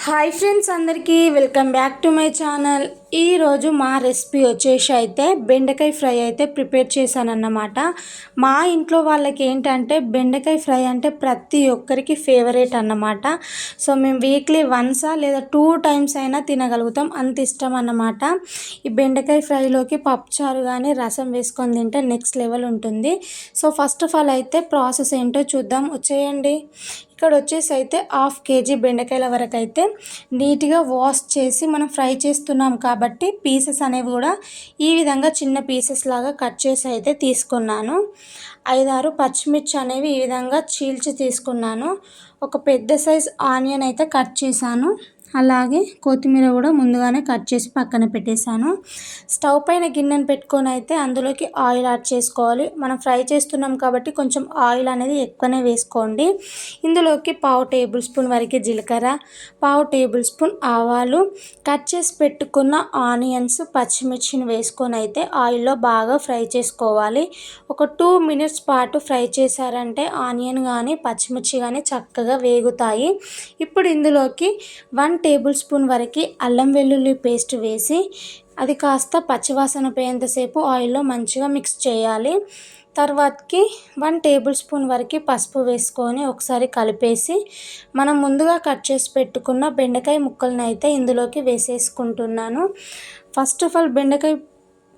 Hi friends, అందరికీ welcome back to my channel. ఈరోజు మా రెసిపీ వచ్చేసి అయితే బెండకాయ ఫ్రై అయితే ప్రిపేర్ చేశానన్నమాట. మా ఇంట్లో వాళ్ళకి ఏంటంటే బెండకాయ ఫ్రై అంటే ప్రతి ఒక్కరికి ఫేవరెట్ అన్నమాట. సో మేము వీక్లీ వన్సా లేదా 2 టైమ్స్ అయినా తినగలుగుతాం, అంత ఇష్టం అన్నమాట. ఈ బెండకాయ ఫ్రైలోకి పప్పుచారు కానీ రసం వేసుకొని తింటే నెక్స్ట్ లెవెల్ ఉంటుంది. సో ఫస్ట్ ఆఫ్ ఆల్ అయితే ప్రాసెస్ ఏంటో చూద్దాం, వచ్చేయండి. ఇక్కడ వచ్చేసి అయితే 1/2 kg బెండకాయల వరకు అయితే నీట్గా వాష్ చేసి మనం ఫ్రై చేస్తున్నాం కాబట్టి పీసెస్ అనేవి కూడా ఈ విధంగా చిన్న పీసెస్ లాగా కట్ చేసి అయితే తీసుకున్నాను. 5-6 పచ్చిమిర్చి అనేవి ఈ విధంగా చీల్చి తీసుకున్నాను. ఒక పెద్ద సైజ్ ఆనియన్ అయితే కట్ చేశాను. అలాగే కొత్తిమీర కూడా ముందుగానే కట్ చేసి పక్కన పెట్టేశాను. స్టవ్ పైన గిన్నెను పెట్టుకొని అయితే అందులోకి ఆయిల్ యాడ్ చేసుకోవాలి. మనం ఫ్రై చేస్తున్నాం కాబట్టి కొంచెం ఆయిల్ అనేది ఎక్కువనే వేసుకోండి. ఇందులోకి 1/2 టేబుల్ స్పూన్ వరకు జీలకర్ర, 1/2 టేబుల్ స్పూన్ ఆవాలు, కట్ చేసి పెట్టుకున్న ఆనియన్స్, పచ్చిమిర్చిని వేసుకొని అయితే ఆయిల్లో బాగా ఫ్రై చేసుకోవాలి. ఒక 2 మినిట్స్ పాటు ఫ్రై చేశారంటే ఆనియన్ కానీ పచ్చిమిర్చి కానీ చక్కగా వేగుతాయి. ఇప్పుడు ఇందులోకి 1 టేబుల్ స్పూన్ వరకు అల్లం వెల్లుల్లి పేస్ట్ వేసి అది కాస్త పచ్చివాసన పోయేంతసేపు ఆయిల్లో మంచిగా మిక్స్ చేయాలి. తర్వాతకి 1 టేబుల్ స్పూన్ వరకు పసుపు వేసుకొని ఒకసారి కలిపేసి మనం ముందుగా కట్ చేసి పెట్టుకున్న బెండకాయ ముక్కలను అయితే ఇందులోకి వేసేసుకుంటున్నాను. ఫస్ట్ ఆఫ్ ఆల్ బెండకాయ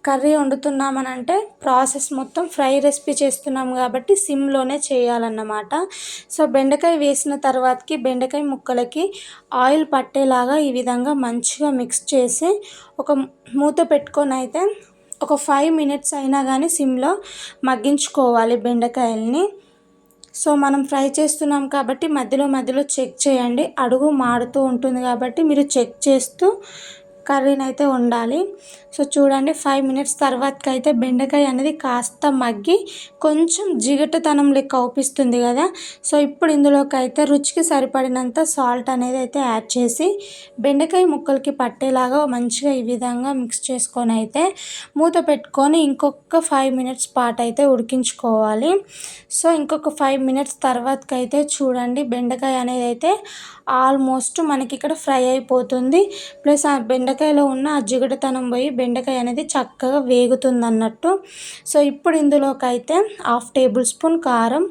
కర్రీ వండుతున్నామని అంటే ప్రాసెస్ మొత్తం ఫ్రై రెసిపీ చేస్తున్నాం కాబట్టి సిమ్లోనే చేయాలన్నమాట. సో బెండకాయ వేసిన తర్వాతకి బెండకాయ ముక్కలకి ఆయిల్ పట్టేలాగా ఈ విధంగా మంచిగా మిక్స్ చేసి ఒక మూత పెట్టుకొని అయితే ఒక 5 మినిట్స్ అయినా కానీ సిమ్లో మగ్గించుకోవాలి బెండకాయల్ని. సో మనం ఫ్రై చేస్తున్నాం కాబట్టి మధ్యలో మధ్యలో చెక్ చేయండి, అడుగు మాడుతూ ఉంటుంది కాబట్టి మీరు చెక్ చేస్తూ కర్రీని అయితే వండాలి. సో చూడండి, 5 మినిట్స్ తర్వాతకైతే బెండకాయ అనేది కాస్త మగ్గి కొంచెం జిగటతనం లెక్క అవుపిస్తుంది కదా. సో ఇప్పుడు ఇందులోకి అయితే రుచికి సరిపడినంత సాల్ట్ అనేది అయితే యాడ్ చేసి బెండకాయ ముక్కలకి పట్టేలాగా మంచిగా ఈ విధంగా మిక్స్ చేసుకొని అయితే మూత పెట్టుకొని ఇంకొక 5 మినిట్స్ పాటు అయితే ఉడికించుకోవాలి. సో ఇంకొక 5 మినిట్స్ తర్వాతకైతే చూడండి, బెండకాయ అనేది అయితే ఆల్మోస్ట్ మనకి ఇక్కడ ఫ్రై అయిపోతుంది. ప్లస్ ఆ బెండకాయలో ఉన్న ఆ జిగుడుతనం పోయి బెండకాయ అనేది చక్కగా వేగుతుంది అన్నట్టు. సో ఇప్పుడు ఇందులోకి అయితే 1/2 టేబుల్ స్పూన్ కారం,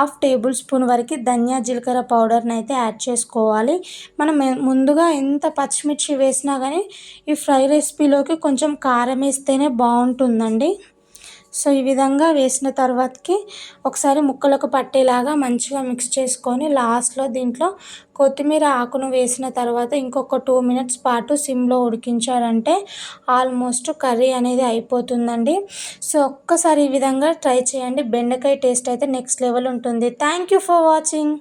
1/2 టేబుల్ స్పూన్ వరకు ధనియా జీలకర్ర పౌడర్ని అయితే యాడ్ చేసుకోవాలి. మనం ముందుగా ఎంత పచ్చిమిర్చి వేసినా కానీ ఈ ఫ్రై రెసిపీలోకి కొంచెం కారం వేస్తేనే బాగుంటుందండి. సో ఈ విధంగా వేసిన తర్వాతకి ఒకసారి ముక్కలకు పట్టేలాగా మంచిగా మిక్స్ చేసుకొని లాస్ట్లో దీంట్లో కొత్తిమీర ఆకును వేసిన తర్వాత ఇంకొక 2 మినిట్స్ పాటు సిమ్లో ఉడికించారంటే ఆల్మోస్ట్ కర్రీ అనేది అయిపోతుందండి. సో ఒక్కసారి ఈ విధంగా ట్రై చేయండి, బెండకాయ టేస్ట్ అయితే నెక్స్ట్ లెవెల్ ఉంటుంది. Thank you for watching.